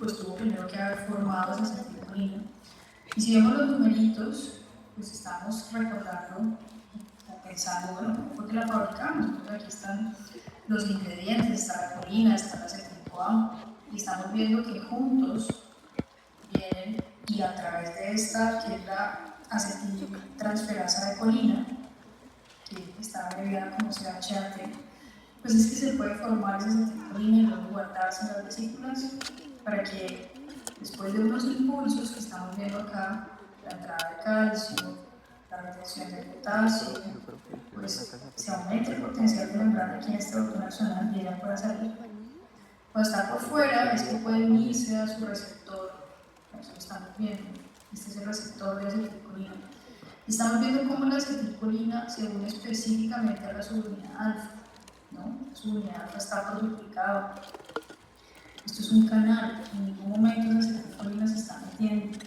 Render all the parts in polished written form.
pues tuvo primero que haber formado esa acetilcolina. Y si vemos los numeritos, pues estamos recordando, pensando, bueno, ¿cómo fue que la fabricamos? Pues aquí están los ingredientes, está la colina, está la acetil-CoA, y estamos viendo que juntos vienen, y a través de esta, que es la acetiltransferasa de colina, que está abreviada como CHAT, pues es que se puede formar esa acetilcolina y luego guardarse en las vesículas para que después de unos impulsos que estamos viendo acá, la entrada de calcio, la retención de potasio, pues se aumenta el potencial de membrana aquí en este botón axonal y ella pueda salir. Cuando está por fuera es que puede unirse a su receptor, eso lo estamos viendo, este es el receptor de acetilcolina. Y estamos viendo cómo la acetilcolina se une específicamente a la subunidad alfa, ¿no? La subunidad alfa está por duplicado. Esto es un canal, en ningún momento la acetilcolina se está metiendo.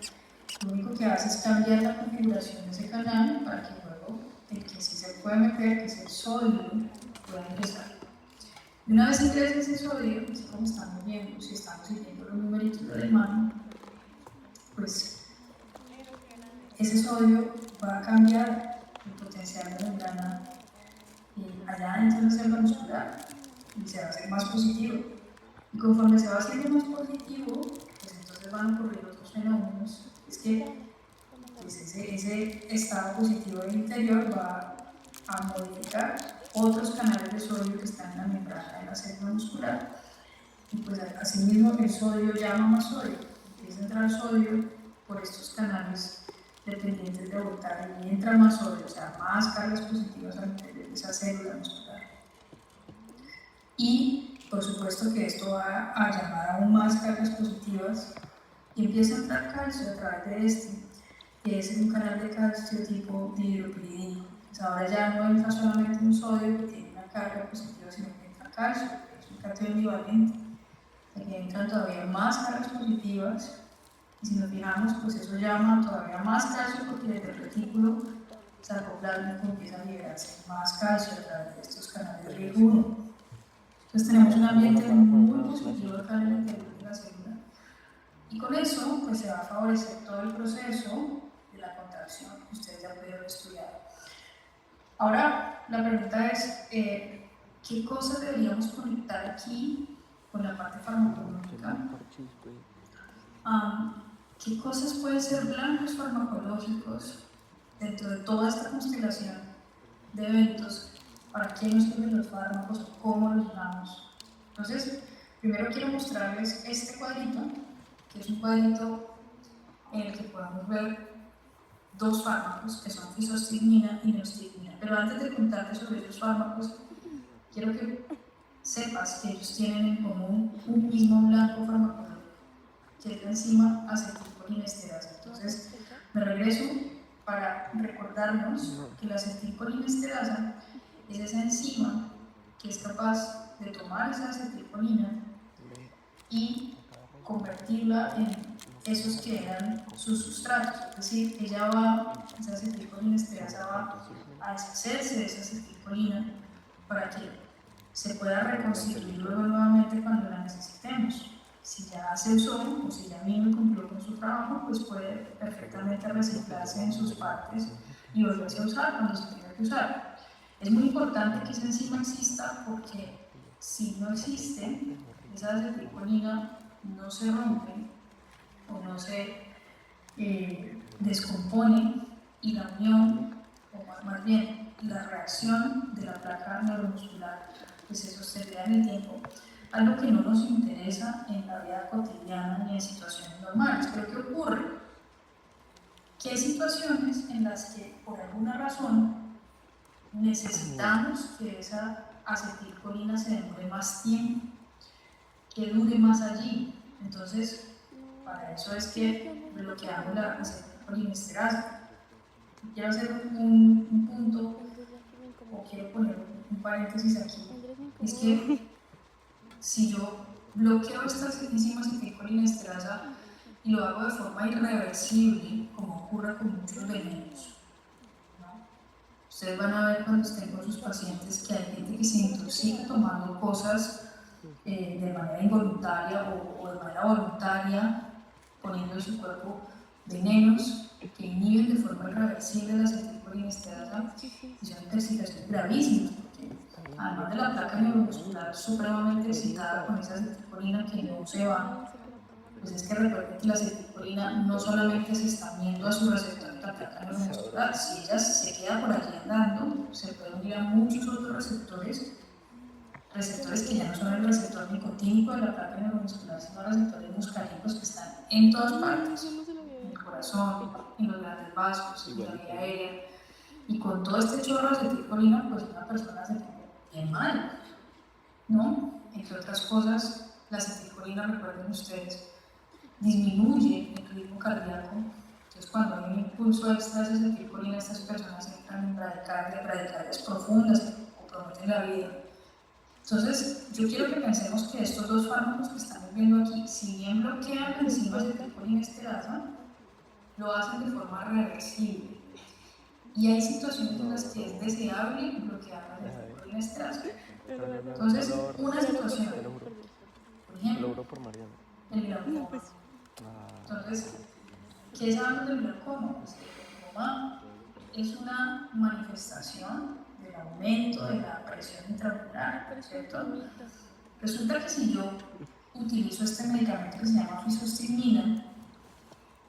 Lo único que hace es cambiar la configuración de ese canal para que luego el que sí se puede meter, que es el sodio, pueda ingresar. Y una vez ingresa ese sodio, así como estamos viendo, si estamos siguiendo los numeritos de la mano, pues ese sodio va a cambiar el potencial de membrana allá dentro de la célula muscular y se va a hacer más positivo. Y conforme se va haciendo más positivo, pues entonces van a ocurrir otros fenómenos. Es que pues ese estado positivo del interior va a modificar otros canales de sodio que están en la membrana de la célula muscular. Y pues asimismo el sodio llama más sodio. Empieza a entrar sodio por estos canales dependientes de voltaje y entra más sodio, o sea, más cargas positivas al interior de esa célula muscular. Y por supuesto que esto va a llamar aún más cargas positivas y empieza a entrar calcio a través de este, que es un canal de calcio tipo dihidropiridínico. Pues ahora ya no entra solamente un sodio que tiene una carga positiva, sino que entra calcio, que es un catión bivalente, que entran todavía más cargas positivas. Y si nos fijamos, pues eso llama todavía más calcio porque desde el retículo sarcoplásmico empieza a liberarse más calcio a través de estos canales de riego 1. Entonces tenemos un ambiente muy positivo acá en el interior de la célula. Y con eso pues se va a favorecer todo el proceso de la contracción que ustedes ya pudieron estudiar. Ahora la pregunta es, ¿qué cosas deberíamos conectar aquí con la parte farmacológica? ¿Qué cosas pueden ser blancos farmacológicos dentro de toda esta constelación de eventos? ¿Para qué nos sirven los fármacos o cómo los usamos? Entonces, primero quiero mostrarles este cuadrito, que es un cuadrito en el que podemos ver dos fármacos, que son fisostigmina y neostigmina. Pero antes de contarte sobre estos fármacos, quiero que sepas que ellos tienen en común un mismo blanco farmacológico, que es la enzima acetilcolinesterasa. Entonces, me regreso para recordarnos que la acetilcolinesterasa es esa enzima que es capaz de tomar esa acetilcolina y convertirla en esos que eran sus sustratos, es decir, esa acetilcolinesterasa va a deshacerse de esa acetilcolina para que se pueda reconstituir luego nuevamente cuando la necesitemos. Si ya se usó o si ya vino y cumplió con su trabajo, pues puede perfectamente reciclarse en sus partes y volverse a usar cuando se tenga que usar. Es muy importante que esa enzima exista porque si no existe, esa acetilcolina no se rompe o no se descompone y la unión, o más bien la reacción de la placa neuromuscular pues se sostendrá en el tiempo, algo que no nos interesa en la vida cotidiana ni en situaciones normales. Pero ¿qué ocurre? Que hay situaciones en las que por alguna razón necesitamos que esa acetilcolina se demore más tiempo, que dure más allí. Entonces, para eso es que bloqueamos la acetilcolinesterasa. Quiero hacer un punto, o quiero poner un paréntesis aquí, es que si yo bloqueo esta enzima acetilcolinesterasa y lo hago de forma irreversible, como ocurre con muchos venenos, ¿no? Ustedes van a ver cuando estén con sus pacientes que hay gente que se intoxica tomando cosas de manera involuntaria o de manera voluntaria, poniendo en su cuerpo venenos que inhiben de forma irreversible la acetilcolinesterasa y son intoxicaciones gravísimas, porque además de la placa neuromuscular supremamente excitada con esa acetilcolina que no se va, pues es que recuerden que la acetilcolina no solamente se está uniendo a su receptor en la placa neuromuscular, si ella se queda por allí andando, se puede unir a muchos otros receptores que ya no son el receptor nicotínico de la placa neuromuscular, sino receptores muscarínicos que están en todas partes, en el corazón, en los grandes vasos, en la vía aérea, y con todo este chorro de acetilcolina, pues una persona se pone bien mal, ¿no? Entre otras cosas, la acetilcolina, recuerden ustedes, disminuye el ritmo cardíaco. Entonces, cuando hay un impulso extra de acetilcolina, estas personas entran en bradicardias profundas que comprometen la vida. Entonces, yo quiero que pensemos que estos dos fármacos que estamos viendo aquí, si bien bloquean la enzima acetilcolinesterasa, lo hacen de forma reversible. Y hay situaciones en las que es deseable bloquear la acetilcolinesterasa. Entonces, una situación, por ejemplo, el glaucoma. Entonces, ¿qué sabemos del glaucoma? Pues el glaucoma es una manifestación del aumento de la presión intraocular, ¿cierto? Resulta que si yo utilizo este medicamento que se llama fisostigmina,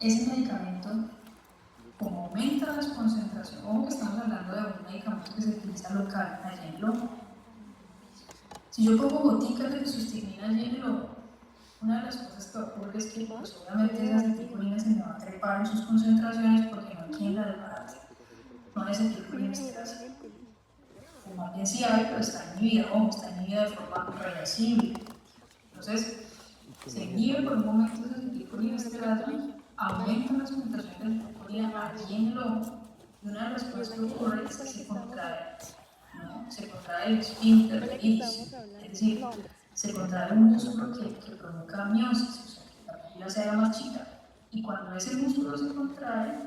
ese medicamento, como aumenta las concentraciones, ojo que estamos hablando de un medicamento que se utiliza local allá en el ojo. Si yo pongo goticas de fisostigmina allí en el ojo, una de las cosas que ocurre es que pues, obviamente esa acetilcolina se me va a trepar en sus concentraciones porque no hay quien la desbarate. No hay acetilcolinesterasa. O más bien sí hay, pero está inhibida, está inhibida de forma reversible. Entonces, se inhibe por un momento esa acetilcolinesterasa, aumentan las concentraciones de acetilcolina allí en el ojo, y una de las cosas que ocurre es que se contrae, ¿no? Se contrae el esfínter del iris, es decir, se contrae un músculo que provoca miosis, o sea, que la pupila se haga más chica. Y cuando ese músculo se contrae,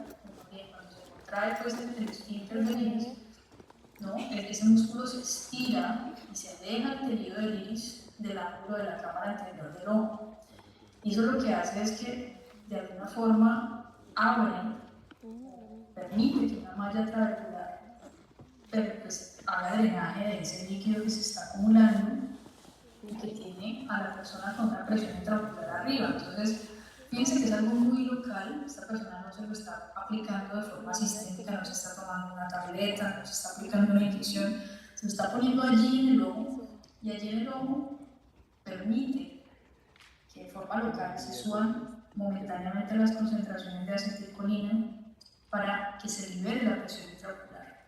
cuando se contrae pues, el esfínter del iris, ¿no? Ese músculo se estira y se aleja el tejido del iris del ángulo de la cámara anterior del ojo. Y eso lo que hace es que, de alguna forma, abre, permite que una malla trabecular pues, haga drenaje de ese líquido que se está acumulando y que tiene a la persona con una presión intraocular arriba. Entonces, fíjense que es algo muy local, esta persona no se lo está aplicando de forma sistémica, no se está tomando una tableta, no se está aplicando una inyección, se lo está poniendo allí en el ojo, y allí en el ojo permite que de forma local se suban momentáneamente las concentraciones de acetilcolina para que se libere la presión intraocular.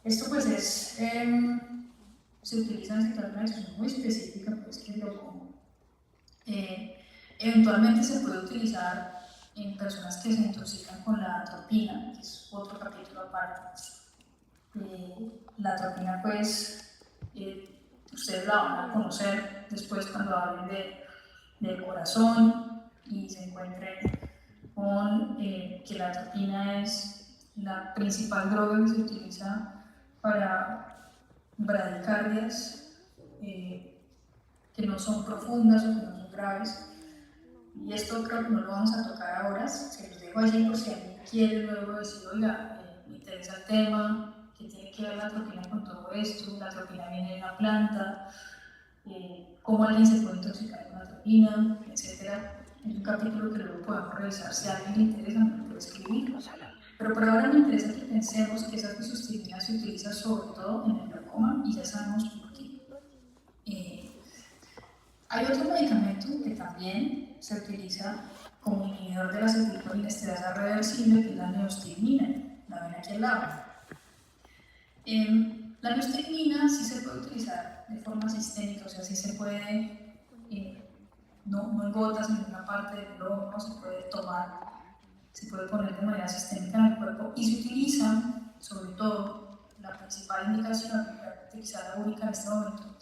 Esto pues se utiliza en situaciones muy específicas, pues que es glaucoma. Eventualmente se puede utilizar en personas que se intoxican con la atropina, que es otro capítulo aparte. La atropina, pues, ustedes la van a conocer después cuando hablen del corazón y se encuentren con que la atropina es la principal droga que se utiliza para bradicardias que no son profundas o que no son graves. Y esto creo que no lo vamos a tocar ahora, se los dejo allí por si alguien quiere luego decir, oiga, me interesa el tema, ¿qué tiene que ver la atropina con todo esto? La atropina viene de una planta, cómo alguien se puede intoxicar con la atropina, etc. Es un capítulo que luego podemos revisar si a alguien le interesa, me puede escribir. Pero por ahora me interesa que pensemos que esa fisostigmina se utiliza sobre todo en el glaucoma y ya sabemos por qué. Hay otro medicamento que también se utiliza como inhibidor de la acetilcolinesterasa reversible, que es la neostigmina, la ven aquí al lado. La neostigmina sí se puede utilizar de forma sistémica, o sea, sí se puede, no en gotas en ninguna parte del ojo, no se puede tomar, se puede poner de manera sistémica en el cuerpo y se utiliza, sobre todo, la principal indicación, quizá la única en este momento,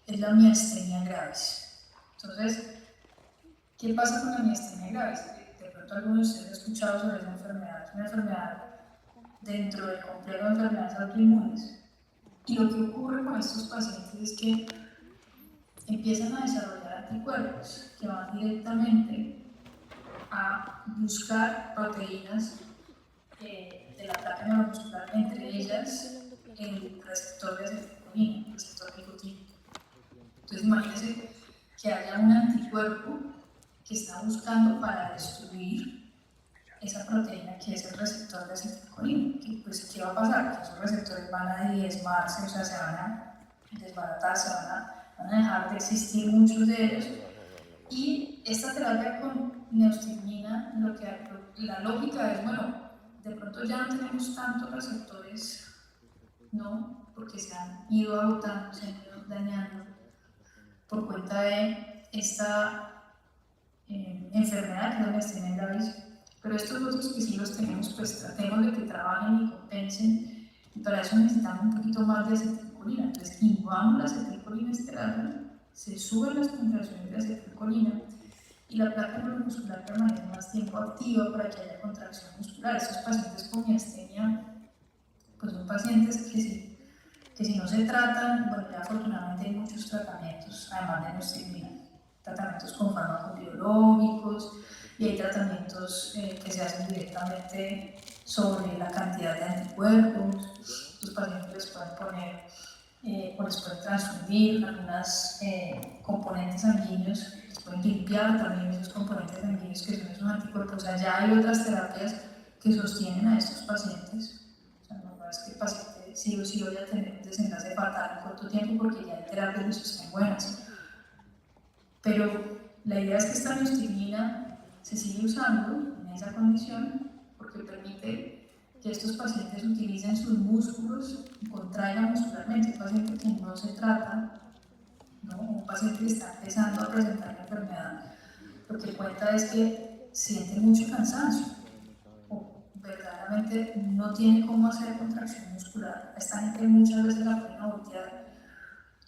es la miastenia gravis. Entonces, ¿qué pasa con la miastenia gravis? De pronto algunos de ustedes han escuchado sobre esa enfermedad. Es una enfermedad dentro del complejo de enfermedades autoinmunes. Y lo que ocurre con estos pacientes es que empiezan a desarrollar anticuerpos que van directamente a buscar proteínas de la placa neuromuscular, entre ellas el receptor de acetilcolina, el receptor nicotínico. Entonces imagínense que haya un anticuerpo que está buscando para destruir esa proteína que es el receptor de acetilcolina. Pues, ¿qué va a pasar? Que esos receptores van a diezmarse, o sea, se van a desbaratar, van a dejar de existir muchos de ellos. Y esta terapia con neostigmina, la lógica es, bueno, de pronto ya no tenemos tantos receptores, ¿no? Porque se han ido agotando, se han ido dañando por cuenta de esta enfermedad que es la miastenia gravis, pero estos otros que sí los tenemos, pues tratemos de que trabajen y compensen, y para eso necesitamos un poquito más de acetilcolina. Entonces, inhibamos la acetilcolinesterasa, se suben las concentraciones de acetilcolina y la placa neuromuscular permanece más tiempo activa para que haya contracción muscular. Estos pacientes con miastenia, pues son pacientes que si no se tratan, bueno, ya afortunadamente hay muchos tratamientos, además de neostigmina, tratamientos con fármacos biológicos, y hay tratamientos que se hacen directamente sobre la cantidad de anticuerpos. Los pacientes les pueden poner o les pueden transfundir algunos componentes sanguíneos, les pueden limpiar también esos componentes sanguíneos que son esos anticuerpos. O sea, ya hay otras terapias que sostienen a estos pacientes. O sea, no es que el paciente sí o sí vaya a tener un desenlace fatal en corto tiempo porque ya hay terapias que sostienen buenas. Pero la idea es que esta neostigmina se sigue usando en esa condición porque permite que estos pacientes utilicen sus músculos y contraigan muscularmente. Un paciente que no se trata, ¿no? Un paciente que está empezando a presentar la enfermedad, lo que cuenta es que siente mucho cansancio o verdaderamente no tiene cómo hacer contracción muscular. A esta gente muchas veces la pueden voltear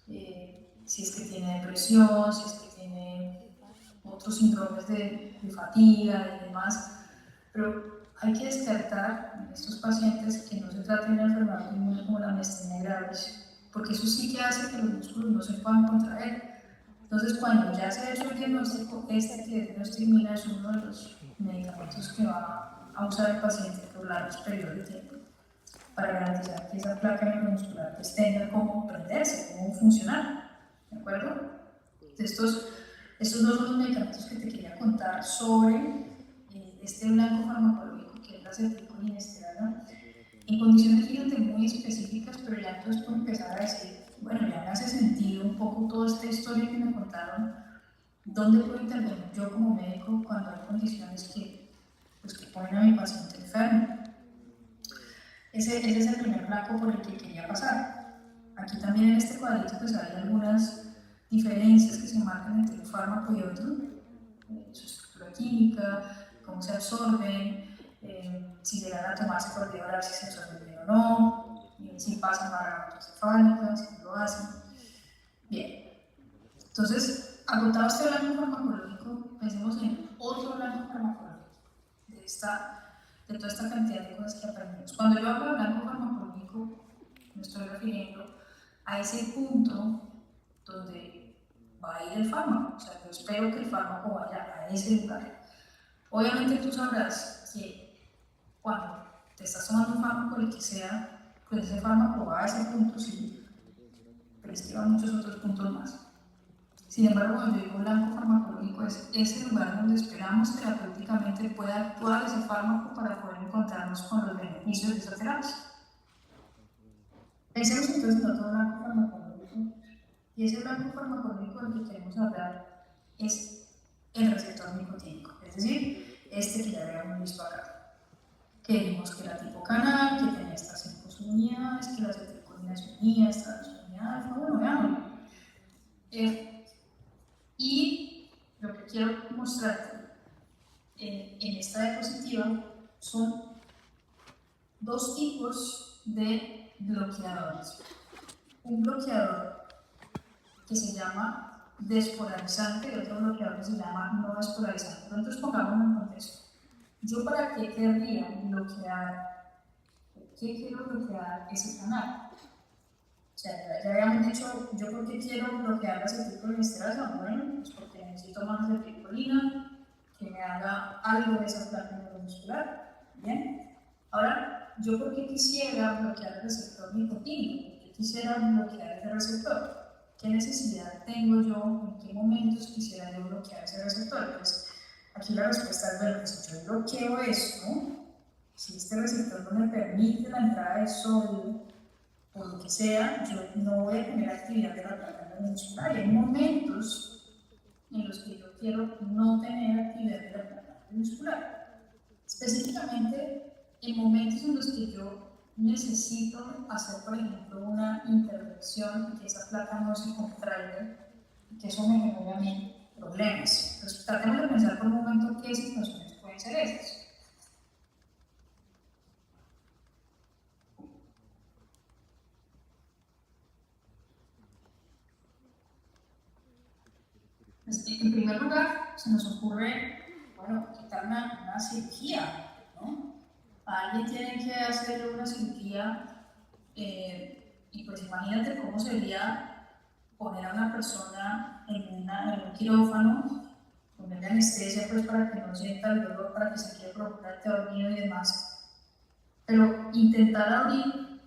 si es que tiene depresión, si es que tiene otros síndromes de fatiga y demás, pero hay que descartar en estos pacientes que no se trate de una enfermedad inmune como la miastenia gravis, porque eso sí que hace que los músculos no se puedan contraer. Entonces, cuando ya se ha hecho el diagnóstico, que es neostigmina es uno de los medicamentos que va a usar el paciente por largos periodos de tiempo para garantizar que esa placa neuromuscular pues, tenga cómo prenderse, cómo funcionar. ¿De acuerdo? Estos dos son los medicamentos que te quería contar sobre este blanco farmacológico que es la acetilcolinesterasa en condiciones, fíjate, muy específicas, pero ya entonces puedo empezar a decir, bueno, ya me hace sentido un poco toda esta historia que me contaron, ¿dónde puedo intervenir yo como médico cuando hay condiciones que, pues, que ponen a mi paciente enfermo? Ese es el primer blanco por el que quería pasar. Aquí también en este cuadrito pues hay algunas diferencias que se marcan entre un fármaco y otro, su estructura química, cómo se absorben, si llegan a tomarse por vía oral, si se absorben bien o no, si pasan a la autocefálica, si no lo hacen. Bien, entonces, agotado este blanco farmacológico, pensemos en otro blanco farmacológico de toda esta cantidad de cosas que aprendemos. Cuando yo hablo de blanco farmacológico, me estoy refiriendo a ese punto donde va a ir el fármaco. O sea, yo espero que el fármaco vaya a ese lugar. Obviamente tú sabrás que cuando te estás tomando un fármaco, el que sea, pues ese fármaco va a ese punto, sí, pero es que va a muchos otros puntos más. Sin embargo, cuando yo digo blanco farmacológico, es ese lugar donde esperamos terapéuticamente pueda actuar ese fármaco para poder encontrarnos con los beneficios de esa terapia. Pensemos entonces en otro blanco farmacológico, y ese blanco farmacológico del que queremos hablar es el receptor nicotínico, es decir, este que ya habíamos visto acá. Que vimos que era tipo canal, que tenía estas 5 subunidades, que la acetilcolina se unía a estas unidades, bueno, veámoslo. Y lo que quiero mostrarte en esta diapositiva son dos tipos de bloqueadores. Un bloqueador que se llama despolarizante y otro bloqueador que se llama no despolarizante. Entonces pongámoslo en contexto. ¿Yo para qué querría bloquear, qué quiero bloquear ese canal? O sea, ya habíamos dicho, yo por qué quiero bloquear la acetilcolinesterasa, bueno, pues porque necesito más acetilcolina, que me haga algo de esa placa neuromuscular, ¿bien? Ahora, yo por qué quisiera bloquear el receptor nicotínico, por qué quisiera bloquear ese receptor, qué necesidad tengo yo, en qué momentos quisiera yo bloquear ese receptor. Pues aquí la respuesta es, bueno, pues si yo bloqueo esto, si este receptor no me permite la entrada del sol, por lo que sea, yo no voy a tener actividad de la placa neuromuscular. Y hay momentos en los que yo quiero no tener actividad de la placa neuromuscular. Específicamente en momentos en los que yo necesito hacer, por ejemplo, una intervención y que esa placa no se contraiga y que eso me genere a mí problemas. Entonces, tratemos de pensar por un momento qué situaciones pueden ser estas. En primer lugar, se nos ocurre, bueno, quitar una cirugía, ¿no? A alguien tiene que hacer una cirugía y pues imagínate cómo sería poner a una persona en un quirófano, ponerle anestesia pues para que no sienta el dolor, para que se quede propiamente dormido y demás. Pero intentar abrir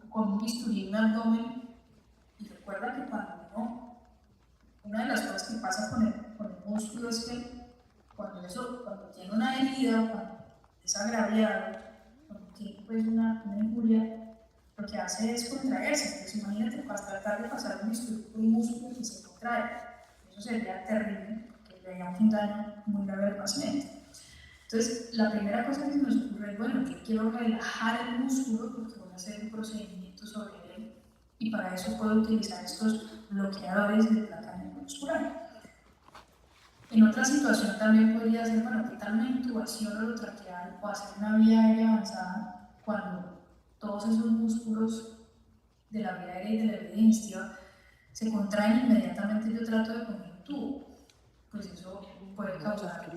con un bisturí un abdomen, y recuerda que cuando una de las cosas que pasa con el músculo es que cuando tiene una herida, cuando es agraviado, cuando tiene pues una injuria, lo que hace es contraerse. Entonces imagínate tratar de pasar un bisturí por un músculo que se contrae. Eso sería terrible, porque le haría un daño muy grave al paciente. Entonces, la primera cosa que se nos ocurre es, bueno, yo quiero relajar el músculo porque voy a hacer un procedimiento sobre él y para eso puedo utilizar estos bloqueadores de placa neuromuscular. En otra situación también podría ser, bueno, quitar una intubación orotraqueal o hacer una vía aérea avanzada cuando todos esos músculos de la vía aérea y de la vía digestiva se contraen inmediatamente. Yo trato de poner un tubo, pues eso puede causar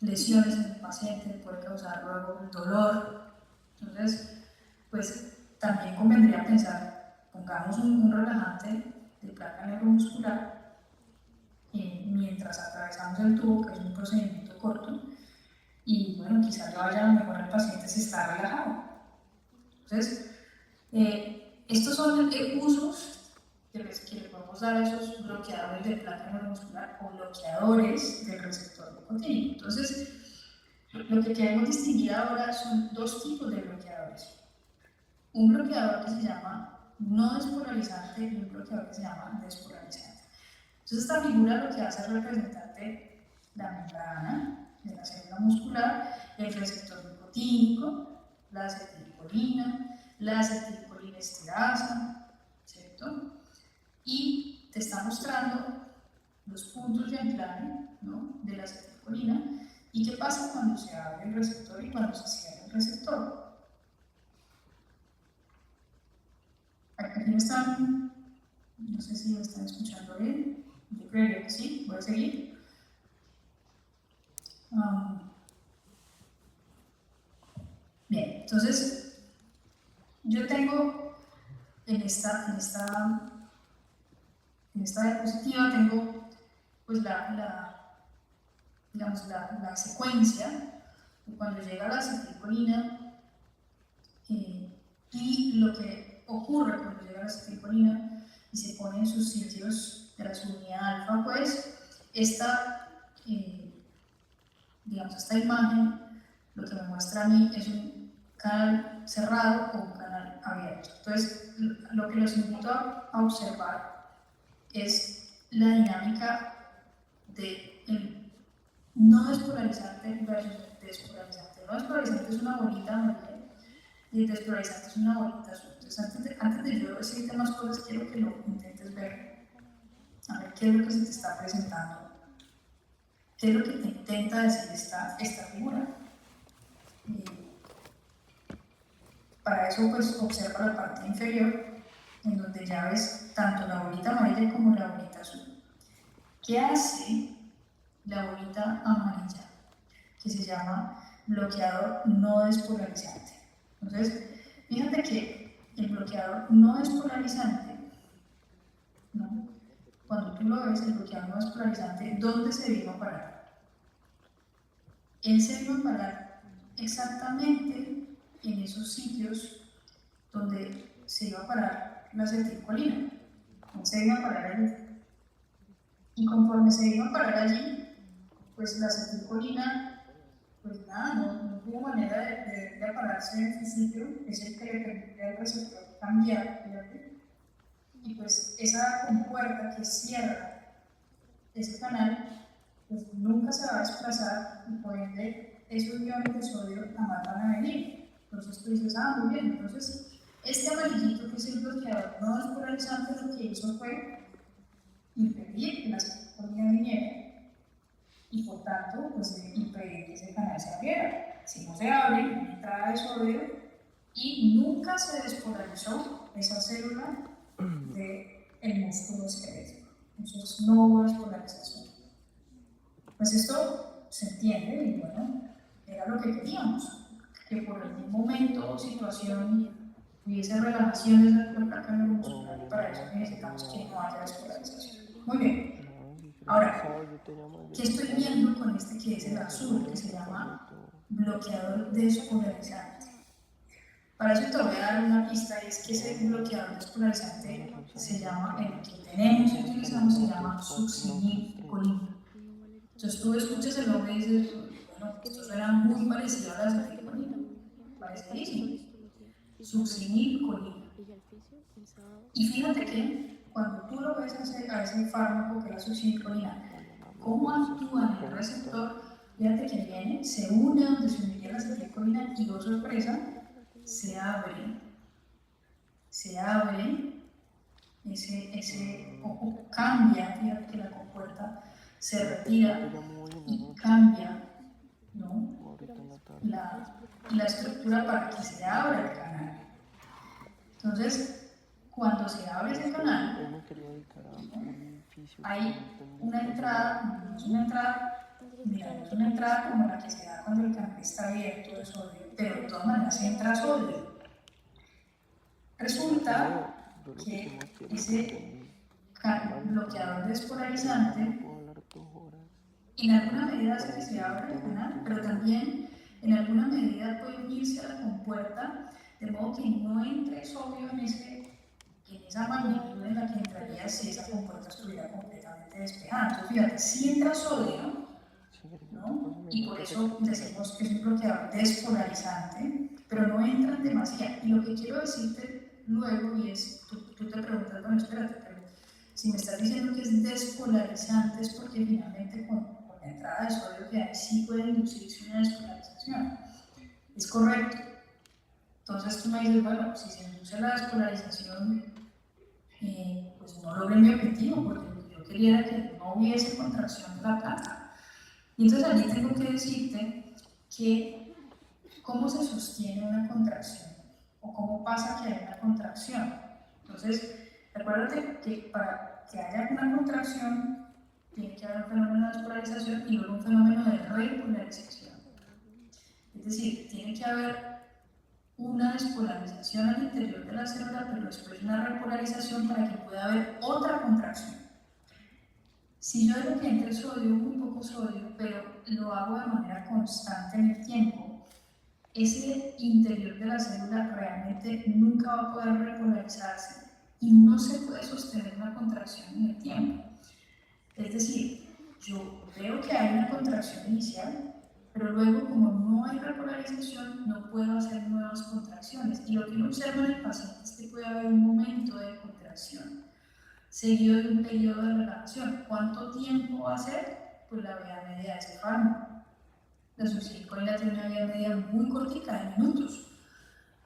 lesiones en el paciente, puede causar luego dolor. Entonces, pues también convendría pensar, pongamos un relajante de placa neuromuscular mientras atravesamos el tubo, que es un procedimiento corto, y bueno, quizás le vaya mejor al paciente si está relajado. Entonces, estos son usos que le podemos dar a esos bloqueadores de placa neuromuscular o bloqueadores del receptor nicotínico. Entonces, lo que queremos distinguir ahora son dos tipos de bloqueadores. Un bloqueador que se llama no despolarizante y un bloqueador que se llama despolarizante. Entonces esta figura lo que hace es representarte la membrana de la célula muscular, el receptor nicotínico, la acetilcolina, la acetilcolinesterasa, ¿cierto? Y te está mostrando los puntos de anclaje, ¿no?, de la acetilcolina y qué pasa cuando se abre el receptor y cuando se cierra el receptor. Aquí me están, no sé si me están escuchando bien, yo creería que sí, voy a seguir. Bien, entonces yo tengo en esta diapositiva tengo pues digamos, la secuencia de cuando llega la acetilcolina y lo que ocurre cuando llega la acetilcolina y se pone en sus sitios de la subunidad alfa, pues digamos, esta imagen lo que me muestra a mí es un canal cerrado o un canal abierto. Entonces, lo que los invito a observar es la dinámica de el no despolarizante versus despolarizante. El no despolarizante es una bolita amarilla y el despolarizante es una bolita azul. Entonces, antes de yo decirte más cosas, quiero que lo intentes ver, a ver qué es lo que se te está presentando, qué es lo que te intenta decir esta figura. Para eso, pues, observa la parte inferior, en donde ya ves tanto la bolita amarilla como la bolita azul. ¿Qué hace la bolita amarilla? Que se llama bloqueador no despolarizante. Entonces, fíjate que el bloqueador no es polarizante, ¿no? Cuando tú lo ves, el bloqueador no es polarizante, ¿dónde se vino a parar? Él se vino a parar exactamente en esos sitios donde se iba a parar la acetilcolina. Él se iba a parar allí. Y conforme se iba a parar allí, pues la acetilcolina, pues nada, no tuvo manera de pararse en su sitio, es el que le permite al receptor cambiar, fíjate. Y pues esa compuerta que cierra ese canal, pues nunca se va a desplazar y por ende esos iones de sodio jamás van a venir. Entonces tú dices, muy bien, entonces este amarillito que es el bloqueador no despolarizante lo que hizo fue impedir que la acetilcolina viniera y por tanto pues impedir que ese canal se abriera. Si no se abre, una entrada de sodio y nunca se despolarizó esa célula del músculo esquelético. Entonces no hubo despolarización. Pues esto se entiende y bueno, era lo que queríamos, que por algún momento o situación hubiese relajación de la placa neuromuscular y para eso necesitamos que no haya despolarización. Muy bien. Ahora, ¿qué estoy viendo con este que es el azul, que se llama bloqueador despolarizante? Para eso te voy a dar una pista, y es que ese bloqueador despolarizante se llama, el que tenemos y utilizamos se llama succinilcolina. Entonces tú escuchas el nombre y dices, bueno, esto suena muy parecido a la acetilcolina, parecidísimo, succinilcolina. Y fíjate que cuando tú lo ves a ese fármaco que es la succinilcolina, cómo actúa en el receptor, fíjate que viene, se une donde se uniría la acetilcolina y, oh sorpresa, se abre o cambia, fíjate que la compuerta se retira y cambia, ¿no? la estructura para que se abra el canal. Entonces, cuando se abre ese canal, ¿no? Hay una entrada, no es una entrada, mira, no es una entrada como la que se da cuando el canal está abierto de sodio, pero de todas maneras entra sodio. Resulta que ese bloqueador despolarizante en alguna medida hace que se abra el canal, pero también en alguna medida puede unirse a la compuerta, de modo que no entre sodio en esa magnitud en la que entraría si esa compuerta estuviera completamente despejada. Entonces, fíjate, si entra sodio, ¿no? Y por eso decimos que es un bloqueador despolarizante, pero no entra en demasía. Y lo que quiero decirte luego, y es, tú te preguntas, bueno, espérate, pero si me estás diciendo que es despolarizante es porque finalmente con la entrada de sodio que hay sí puede inducirse una despolarización. Es correcto. Entonces tú me dices, bueno, si se induce la despolarización, pues no logré mi objetivo, porque lo que yo quería era que no hubiese contracción de la placa. Y entonces allí tengo que decirte que cómo se sostiene una contracción o cómo pasa que hay una contracción. Entonces, recuérdate que para que haya una contracción tiene que haber un fenómeno de despolarización y luego un fenómeno de repolarización. Es decir, tiene que haber una despolarización al interior de la célula, pero después una repolarización para que pueda haber otra contracción. Si yo dejo que entre sodio, muy poco sodio, pero lo hago de manera constante en el tiempo, ese interior de la célula realmente nunca va a poder repolarizarse y no se puede sostener una contracción en el tiempo. Es decir, yo veo que hay una contracción inicial, pero luego, como no hay repolarización, no puedo hacer nuevas contracciones. Y lo que uno observa en el paciente es que puede haber un momento de contracción seguido de un periodo de relajación. ¿Cuánto tiempo va a ser? Pues la vida media de ese fármaco. La succinilcolina tiene una vida media muy cortica, de minutos.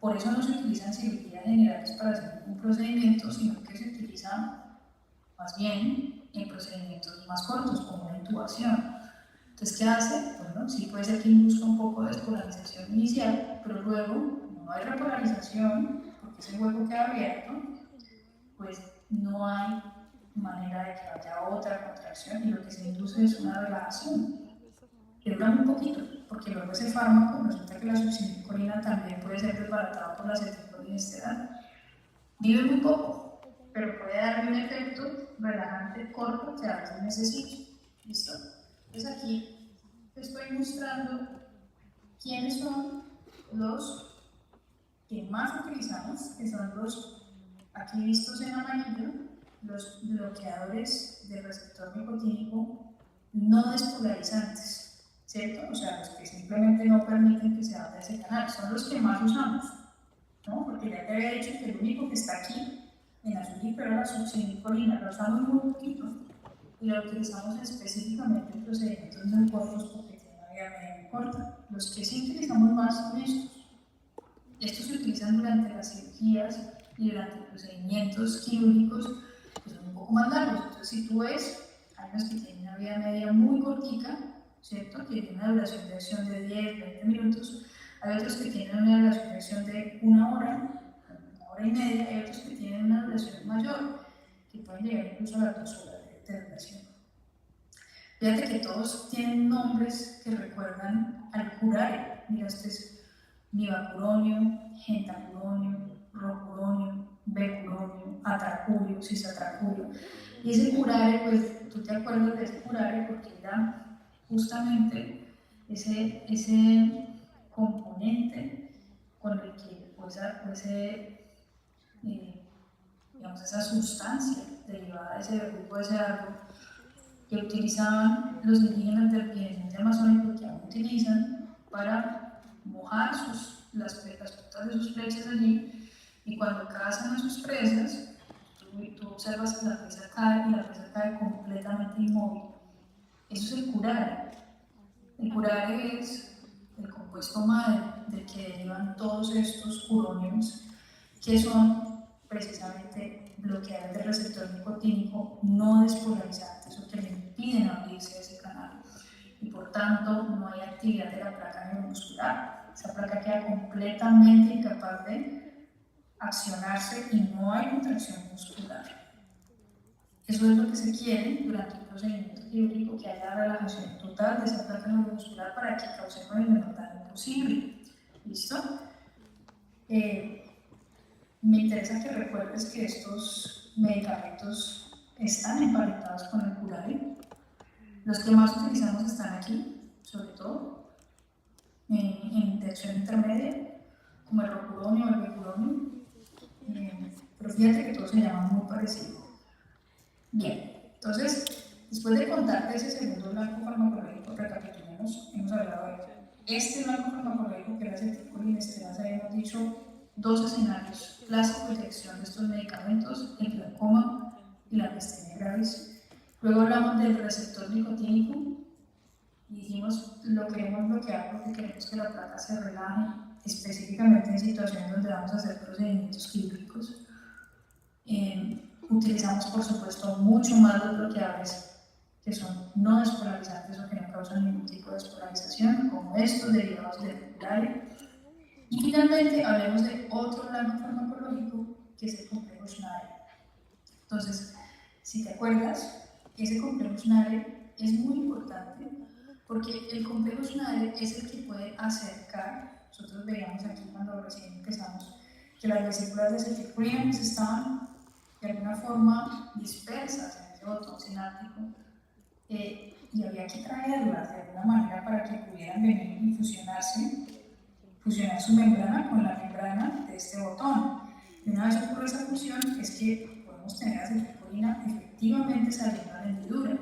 Por eso no se utilizan cirugías generales para hacer un procedimiento, sino que se utiliza más bien en procedimientos más cortos, como una intubación. Entonces, ¿qué hace? Bueno, sí puede ser que induzca un poco de despolarización inicial, pero luego, como no hay repolarización, porque ese hueco queda abierto, pues no hay manera de que haya otra contracción y lo que se induce es una relajación que dura muy poquito, porque luego ese fármaco resulta que la succinilcolina también puede ser desbaratado por la acetilcolinesterol Vive muy poco, pero puede darme un efecto relajante corto que a veces necesito. ¿Listo? Entonces aquí te estoy mostrando quiénes son los que más utilizamos, que son los aquí vistos en amarillo, los bloqueadores del receptor nicotínico no despolarizantes, ¿cierto? O sea, los que simplemente no permiten que se abra ese canal, son los que más usamos, ¿no? Porque ya te había dicho que el único que está aquí en azul, pero la succinilcolina, lo usamos muy poquito y lo utilizamos específicamente en procedimientos muy cortos porque tiene una vida media muy corta. Los que sí utilizamos más son estos. Estos se utilizan durante las cirugías y durante procedimientos quirúrgicos que son un poco más largos. Entonces, si tú ves, hay unos que tienen una vida media muy cortica, ¿cierto? Que tienen una duración de acción de 10, 20 minutos. Hay otros que tienen una duración de acción de una hora y media. Hay otros que tienen una duración mayor, que pueden llegar incluso a las 2 horas de duración. Fíjate que todos tienen nombres que recuerdan al curare. Mira, este es nivacuronio, gentacuronio, rocuronio, becuronio, atracurio, cisatracurio. Y ese curare, pues tú te acuerdas de ese curare porque era justamente ese componente con el que, digamos, esa sustancia derivada de ese grupo de ese árbol que utilizaban los indígenas del occidente amazónico, que aún utilizan para mojar las puntas de sus flechas allí, y cuando cazan a sus presas, tú observas que la presa cae y la presa cae completamente inmóvil. Eso es el curare. El curare es el compuesto madre del que derivan todos estos curónimos, que son precisamente bloqueadores del receptor nicotínico no despolarizantes o que le impiden abrirse ese canal y por tanto no hay actividad de la placa neuromuscular. Esa placa queda completamente incapaz de accionarse y no hay contracción muscular. Eso es lo que se quiere durante un procedimiento quirúrgico, que haya relajación total de esa placa neuromuscular para que causemos el menor daño posible. ¿Listo? Me interesa que recuerdes que estos medicamentos están emparentados con el curare. Los que más utilizamos están aquí, sobre todo, en acción intermedia, como el rocuronio o el becuronio. Pero fíjate que todos se llaman muy parecido. Bien, entonces, después de contarte ese segundo blanco farmacológico, recapitulemos, hemos hablado de este blanco farmacológico que era acetilcolinesterasa, hemos dicho dos escenarios clásicos de acción de estos medicamentos, el glaucoma y la miastenia gravis. Luego hablamos del receptor nicotínico y dijimos lo queremos bloquear porque queremos que la placa se relaje, específicamente en situaciones donde vamos a hacer procedimientos quirúrgicos. Utilizamos, por supuesto, mucho más los bloqueadores que son no despolarizantes o que no causan ningún tipo de despolarización, como estos derivados del curare. Y finalmente hablemos de otro blanco farmacológico, que es el complejo Schneider. Entonces, si te acuerdas, ese complejo Schneider es muy importante porque el complejo Schneider es el que puede acercar. Nosotros veíamos aquí cuando recién empezamos que las vesículas de acetilcolina estaban de alguna forma dispersas en ese botón sináptico y había que traerlas de alguna manera para que pudieran venir y fusionar su membrana con la membrana de este botón. Y una vez ocurre esa fusión es que podemos tener acetilcolina efectivamente saliendo a la hendidura.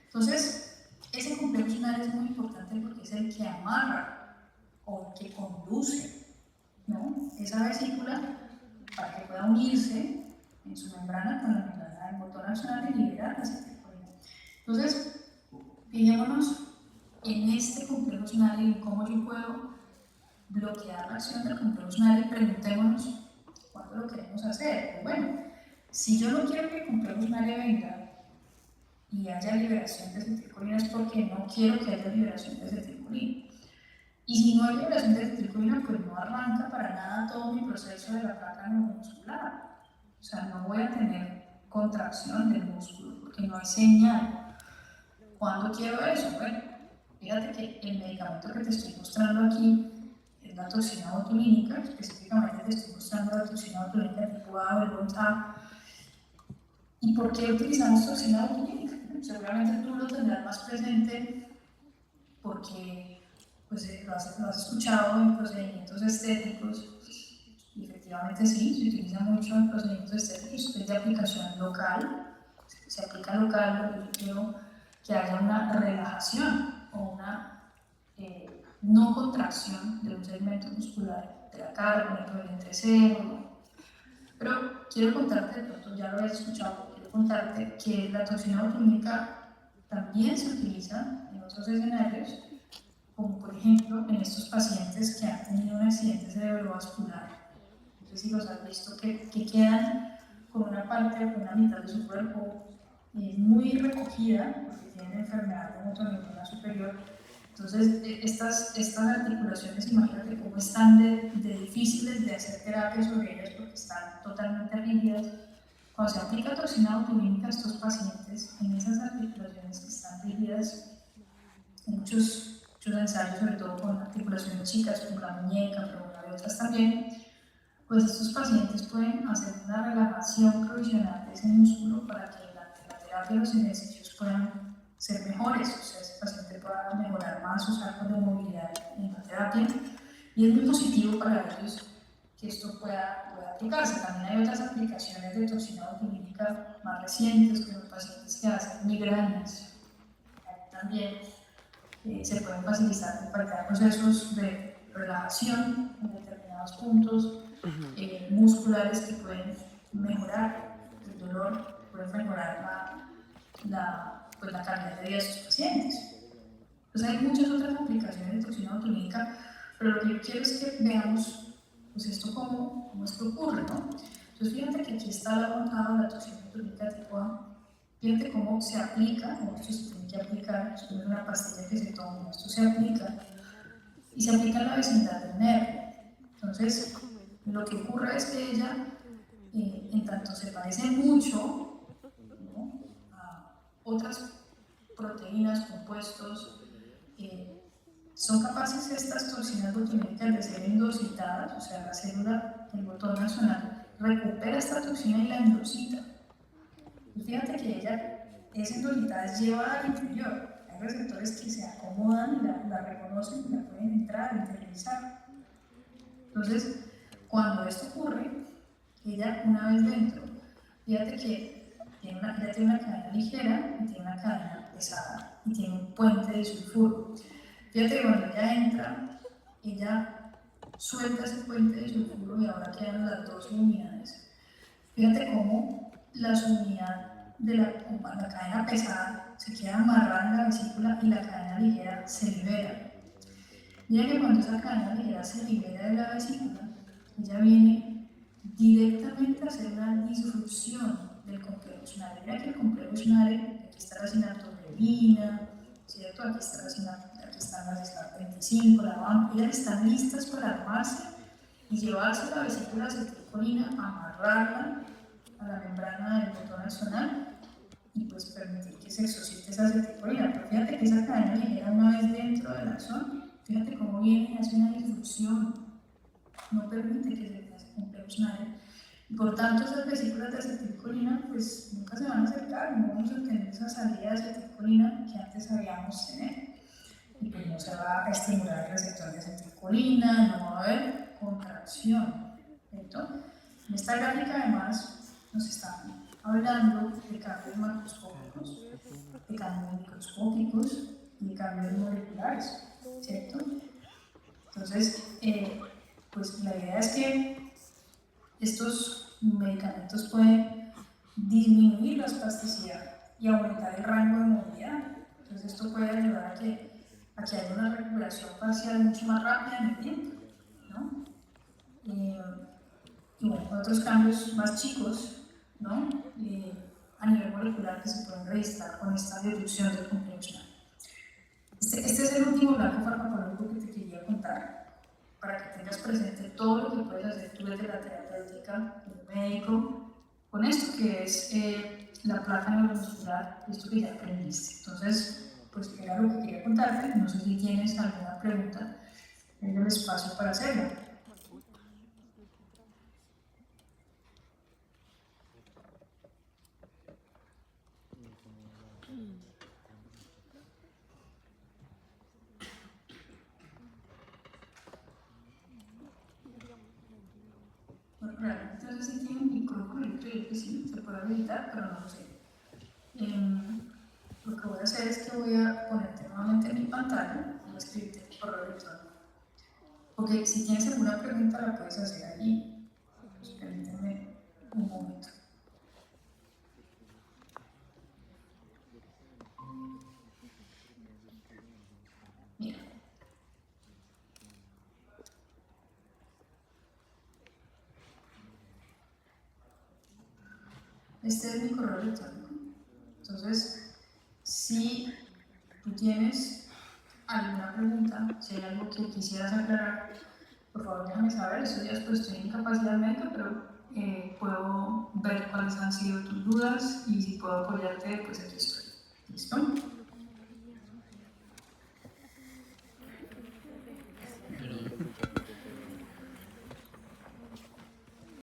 Entonces, ese complejo Schneider es muy importante porque es el que amarra o el que conduce, ¿no?, esa vesícula para que pueda unirse en su membrana con la membrana del botón accional y liberar la acetilcolina. Entonces, fijémonos en este complejo Schneider y cómo yo puedo bloquear la acción del complejo Schneider y preguntémonos cuándo lo queremos hacer. Pues bueno, si yo no quiero que el complejo Schneider venga y haya liberación de acetilcolina es porque no quiero que haya liberación de acetilcolina. Y si no hay liberación de acetilcolina, pues no arranca para nada todo mi proceso de la placa neuromuscular. O sea, no voy a tener contracción del músculo porque no hay señal. ¿Cuándo quiero eso? Bueno, fíjate que el medicamento que te estoy mostrando aquí es la toxina botulínica. Específicamente te estoy mostrando la toxina botulínica tipo A o el A. ¿Y por qué utilizamos toxina botulínica? Seguramente tú lo tendrás más presente porque pues, lo has escuchado en procedimientos estéticos. Y efectivamente sí, se utiliza mucho en procedimientos estéticos, es de aplicación local. Se aplica local, lo que yo quiero que haya una relajación o una no contracción de un segmento muscular de la cara, por ejemplo, del entrecejo. Pero quiero contarte, de pronto ya lo habías escuchado, quiero contarte que la toxina botulínica también se utiliza en otros escenarios, como por ejemplo en estos pacientes que han tenido un accidente cerebrovascular. No sé si los has visto, que quedan con una parte o con una mitad de su cuerpo muy recogida, porque tienen enfermedad de motoneurona superior. Entonces, estas articulaciones, imagínate cómo están de difíciles de hacer terapia sobre ellas porque están totalmente rígidas. Cuando se aplica toxina botulínica a estos pacientes, en esas articulaciones que están rígidas, en muchos ensayos, sobre todo con articulaciones chicas, como la muñeca, pero hay otras también, pues estos pacientes pueden hacer una relajación provisional de ese músculo para que durante la terapia los ejercicios puedan ser mejores, o sea, ese paciente pueda mejorar más sus arcos de movilidad en la terapia, y es muy positivo para ellos que esto pueda aplicarse. También hay otras aplicaciones de toxina botulínica más recientes, con los pacientes que hacen migrañas. También se pueden facilitar procesos de relajación en determinados puntos musculares que pueden mejorar el dolor, pueden mejorar pues la calidad de vida de sus pacientes. Pues hay muchas otras aplicaciones de toxina botulínica, pero lo que yo quiero es que veamos pues esto cómo es que ocurre, ¿no? Entonces fíjate que aquí está la toxina botulínica tipo A. Fíjate cómo se aplica, o esto se tiene que aplicar, esto no es una pastilla que se toma, esto se aplica y se aplica en la vecindad del nervio. Entonces, lo que ocurre es que ella, en tanto se parece mucho, ¿no?, a otras proteínas, compuestos, son capaces estas toxinas botulínicas de ser endocitadas, o sea, la célula, el botón axonal, recupera esta toxina y la endocita. Y fíjate que ella es endocitada, es llevada al interior. Hay receptores que se acomodan y la reconocen y la pueden entrar, interiorizar. Entonces, cuando esto ocurre, ella una vez dentro, fíjate que ella tiene una cadena ligera y tiene una cadena pesada y tiene un puente de sulfuro. Fíjate que cuando ella entra, ella suelta ese puente de sulfuro y ahora quedan las dos unidades. Fíjate cómo la subunidad de la cadena pesada se queda amarrada en la vesícula y la cadena ligera se libera. Mira que cuando esa cadena ligera se libera de la vesícula, ella viene directamente a hacer una disrupción del complejo Schneider. Mira que el complejo Schneider, aquí está la sinatorelina, ¿cierto? Aquí están las SLAT25, la VAMP, ellas están listas para armarse y llevarse la vesícula acetilcolina, amarrarla a la membrana del botón axonal y pues permitir que se exocite esa acetilcolina. Pero fíjate que esa cadena ligera una vez dentro del axón, fíjate cómo viene y hace una disrupción, no permite que se complejo Schneider. Y por tanto, esas vesículas de acetilcolina pues nunca se van a acercar, no vamos a tener esa salida de acetilcolina que antes sabíamos tener. Y pues no se va a estimular el receptor de acetilcolina, no va a haber contracción, ¿cierto? En esta gráfica además nos están hablando de cambios macroscópicos, de cambios microscópicos y de cambios moleculares, ¿cierto? Entonces, pues la idea es que estos medicamentos pueden disminuir la espasticidad y aumentar el rango de movilidad. Entonces esto puede ayudar a que haya una recuperación facial mucho más rápida en el tiempo, ¿no? Y bueno, otros cambios más chicos, ¿no?, a nivel molecular que se pueden registrar con esta reducción del complejo Schneider. Este es el último blanco farmacológico que te quería contar, para que tengas presente todo lo que puedes hacer tú desde la terapéutica, el médico, con esto que es la placa neuromuscular, esto que ya aprendiste. Entonces, pues era lo que quería contarte. No sé si tienes alguna pregunta tengo el espacio para hacerlo. Bueno, realmente no sé si tiene un micrófono, yo creo que sí, se puede habilitar, pero no lo sé. Lo que voy a hacer es que voy a ponerte nuevamente en mi pantalla, voy a escribirte el correo electrónico. Porque si tienes alguna pregunta la puedes hacer allí. Pues permíteme un momento. Mira. Este es mi correo electrónico. Entonces, si tú tienes alguna pregunta, si hay algo que quisieras aclarar, por favor déjame saber. Estos días pues estoy en incapacidad médica, pero puedo ver cuáles han sido tus dudas y si puedo apoyarte, pues aquí estoy. ¿Listo?